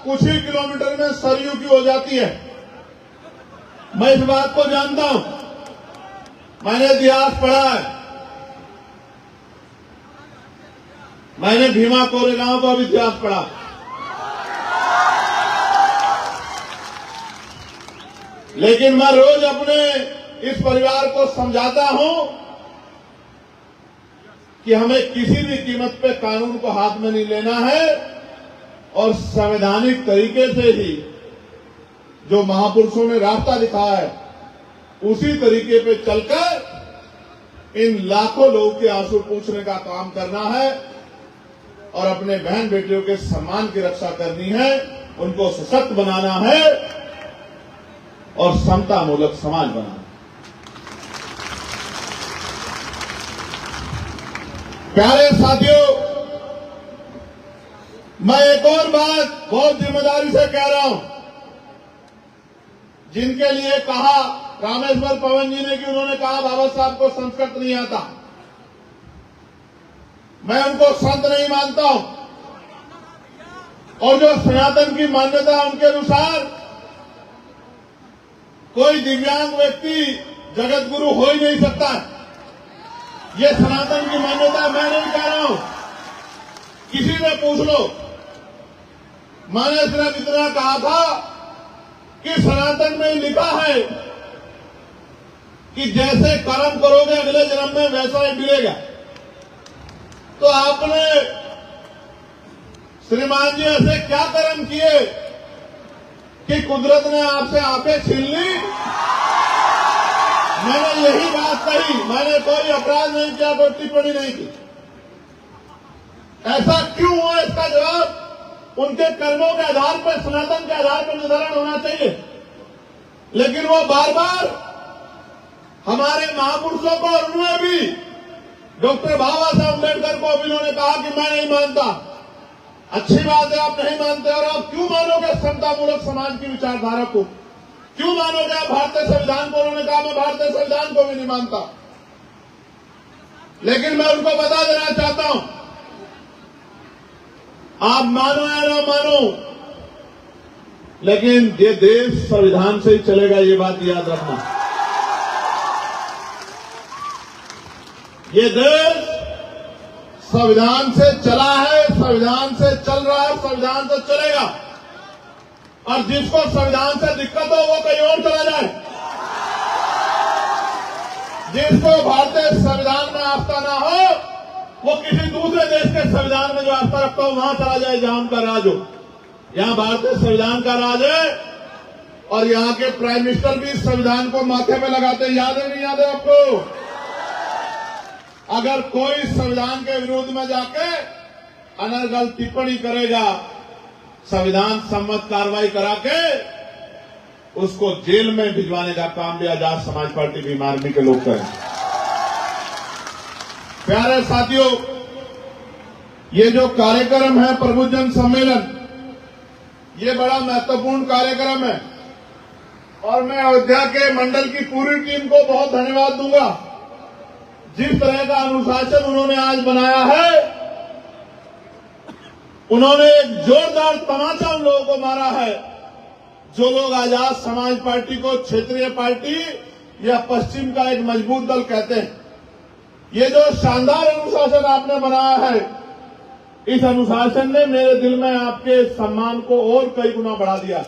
कुछ ही किलोमीटर में सरयू की हो जाती है। मैं इस बात को जानता हूं, मैंने इतिहास पढ़ा है, मैंने भीमा कोरेगांव का भी इतिहास पढ़ा। लेकिन मैं रोज अपने इस परिवार को समझाता हूं कि हमें किसी भी कीमत पे कानून को हाथ में नहीं लेना है और संवैधानिक तरीके से ही जो महापुरुषों ने रास्ता दिखाया है उसी तरीके पे चलकर इन लाखों लोगों के आंसू पूछने का काम करना है और अपने बहन बेटियों के सम्मान की रक्षा करनी है, उनको सशक्त बनाना है और समता मूलक समाज बनाना। प्यारे साथियों, मैं एक और बात बहुत जिम्मेदारी से कह रहा हूं। जिनके लिए कहा रामेश्वर पवन जी ने कि उन्होंने कहा बाबा साहब को संस्कृत नहीं आता, मैं उनको संत नहीं मानता हूं। और जो सनातन की मान्यता उनके अनुसार कोई दिव्यांग व्यक्ति जगत गुरु हो ही नहीं सकता। ये सनातन की मान्यता मैं नहीं कह रहा हूं, किसी से पूछ लो। मैंने सिर्फ इतना कहा था कि सनातन में लिखा है कि जैसे कर्म करोगे अगले जन्म में वैसा ही मिलेगा। तो आपने श्रीमान जी ऐसे क्या कर्म किए कि कुदरत ने आपसे आंखें छीन ली? मैंने यही बात कही, मैंने कोई अपराध नहीं किया, कोई टिप्पणी नहीं की। ऐसा क्यों हुआ, इसका जवाब उनके कर्मों के आधार पर, सनातन के आधार पर निर्धारण होना चाहिए। लेकिन वो बार बार हमारे महापुरुषों को, और उन्होंने भी डॉक्टर बाबा साहब अम्बेडकर को भी उन्होंने कहा कि मैं नहीं मानता। अच्छी बात है, आप नहीं मानते, और आप क्यों मानोगे समतामूलक समाज की विचारधारा को? क्यों मानोगे आप भारतीय संविधान को? उन्होंने कहा मैं भारतीय संविधान को भी नहीं मानता। लेकिन मैं उनको बता देना चाहता हूं, आप मानो या ना मानो, लेकिन ये देश संविधान से ही चलेगा, ये बात याद रखना। ये देश संविधान से चला है, संविधान से चल रहा है, संविधान से चलेगा। और जिसको संविधान से दिक्कत हो वो कहीं और चला जाए। जिसको भारतीय संविधान में आस्था ना हो वो किसी दूसरे देश के संविधान में जो आस्था रखता हो वहां चला जाए जहां उनका राज हो। यहां भारतीय संविधान का राज है और यहां के प्राइम मिनिस्टर भी संविधान को माथे पे लगाते हैं। याद है नहीं याद है आपको? अगर कोई संविधान के विरोध में जाके अनर्गल टिप्पणी करेगा, संविधान सम्मत कार्रवाई करा के उसको जेल में भिजवाने का काम भी आजाद समाज पार्टी भीम आर्मी के लोग करें। प्यारे साथियों, ये जो कार्यक्रम है प्रबुद्धजन सम्मेलन, ये बड़ा महत्वपूर्ण कार्यक्रम है और मैं अयोध्या के मंडल की पूरी टीम को बहुत धन्यवाद दूंगा। जिस तरह का अनुशासन उन्होंने आज बनाया है, उन्होंने एक जोरदार तमाचा उन लोगों को मारा है जो लोग आजाद समाज पार्टी को क्षेत्रीय पार्टी या पश्चिम का एक मजबूत दल कहते हैं। ये जो शानदार अनुशासन आपने बनाया है, इस अनुशासन ने मेरे दिल में आपके सम्मान को और कई गुना बढ़ा दिया।